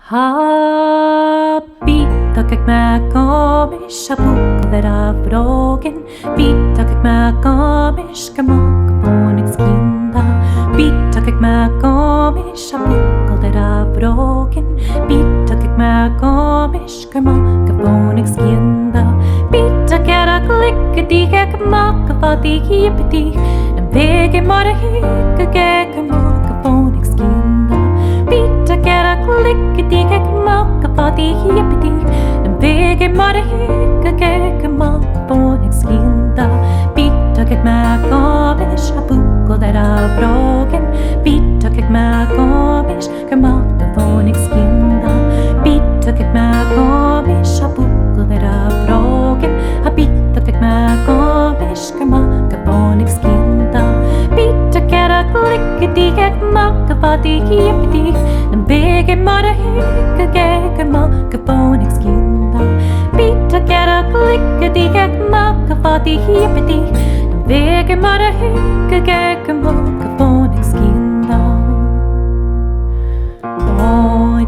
Bitter kijk maar kom is boek vera vrogen. Bitter kijk maar kom is gemak bonix kinda. Bitter kijk maar kom is boek vera vrogen. Bitter kijk maar kom is gemak bonix kinda. Bitter kera klikke die kijk mak wat die hiep die. En wege maar hikke kijk gemak bonix kinda. Bitter kera klikke die kijk mak wat die hiep die. En wege maar hikke kijk mak bonix kinda. Bitter kijk maar kom is boek vera vrogen. Bitter kijk maar kom is gemak bonix kinda. Bitter kijk maar kom is boek vera vrogen. Bitter kijk maar kom is gemak bonix kinda. Bitter kera klikke die kijk mak wat die hiep die. En wege maar hikke kijk mak bonix kinda. Bitter kera klikke die kijk mak wat die hiep die. En wege maar hikke kijk mak bonix kinda.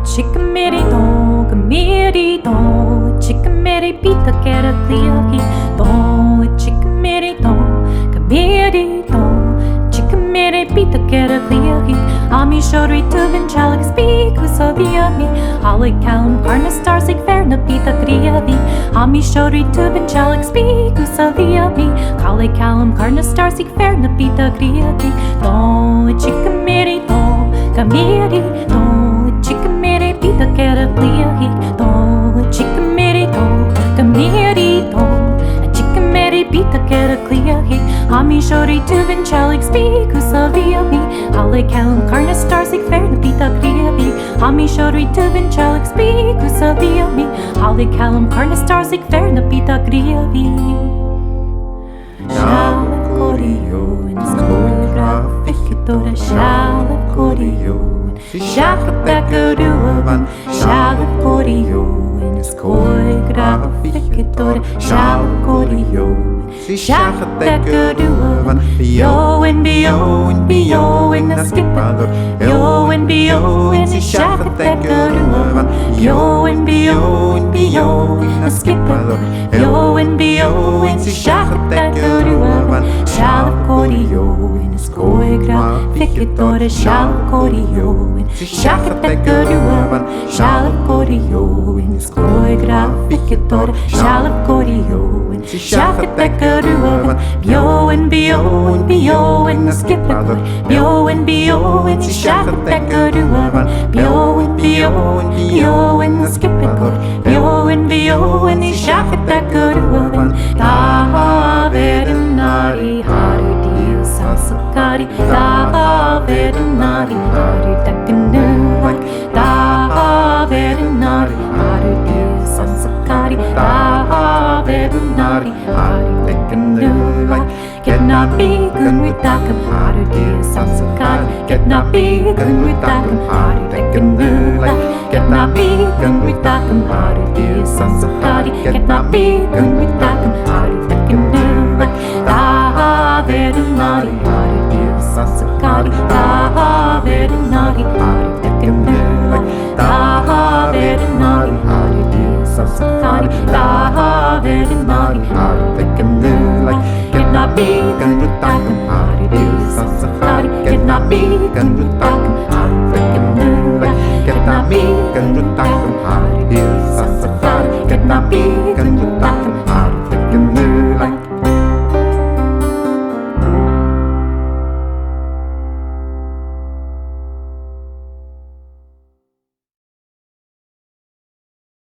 Chicken meri dog, meri dog, chicken meri pita kera kliaki. Chicken meri dog, meri dog, chicken meri pita kera kliaki. Ami shori tuvin chalik speak usaviami. Halik kalm karna starsik verna pita kriavi. Ami shori tuvin chalik speak usaviami. Halik kalm karna starsik verna pita kriavi. Chicken meri dog, meri dog, chicken meri pita kera kliaki. Chicken meri dog, meri dog, chicken meri pita kera kliaki. Ami shori tuvin chalik speak usaviami. Halik kalm karna starsik verna pita kriavi. Ami shori tuvin chalik speak usaviami. Halik kalm karna starsik verna pita kriavi. Shalak korio in skora fikitora shalak korio. Shalak bekaruavan shalak korio in skora fikitora shalak korio. Shalak bekaruavan yo and bio in a skipper. Yo and bio in a shalak bekaruavan. Yo and bio in a skipper. Yo and bio in a shalak bekaruavan. Shalak korio in a skora fikitora shalak korio. Shalak bekaruavan shalak korio in a skora fikitora shalak korio. Shalak bekaruavan bio and bio in a skipper. Bio and bio in a shalak bekaruavan. Bio and bio in a skipper. Bio and bio in a shalak bekaruavan. Da verenari hari dio sansakari. Da verenari hari takanulak. Da verenari hari dio sansakari. Da verenari hari takanulak. Get not vegan without him, harder dear sansakari. Get not vegan without him, harder takanulak. Get not vegan without him, harder dear sansakari. Get not vegan without him, harder takanulak. Da verenari harder dear sansakari. Da verenari harder takanulak. Da verenari harder dear sansakari. Da verenari harder takanulak. Get not vegan without him, harder dear sansakari. Get not vegan without him, harder takanulak. Get not vegan without him, harder dear sansakari. Get not vegan without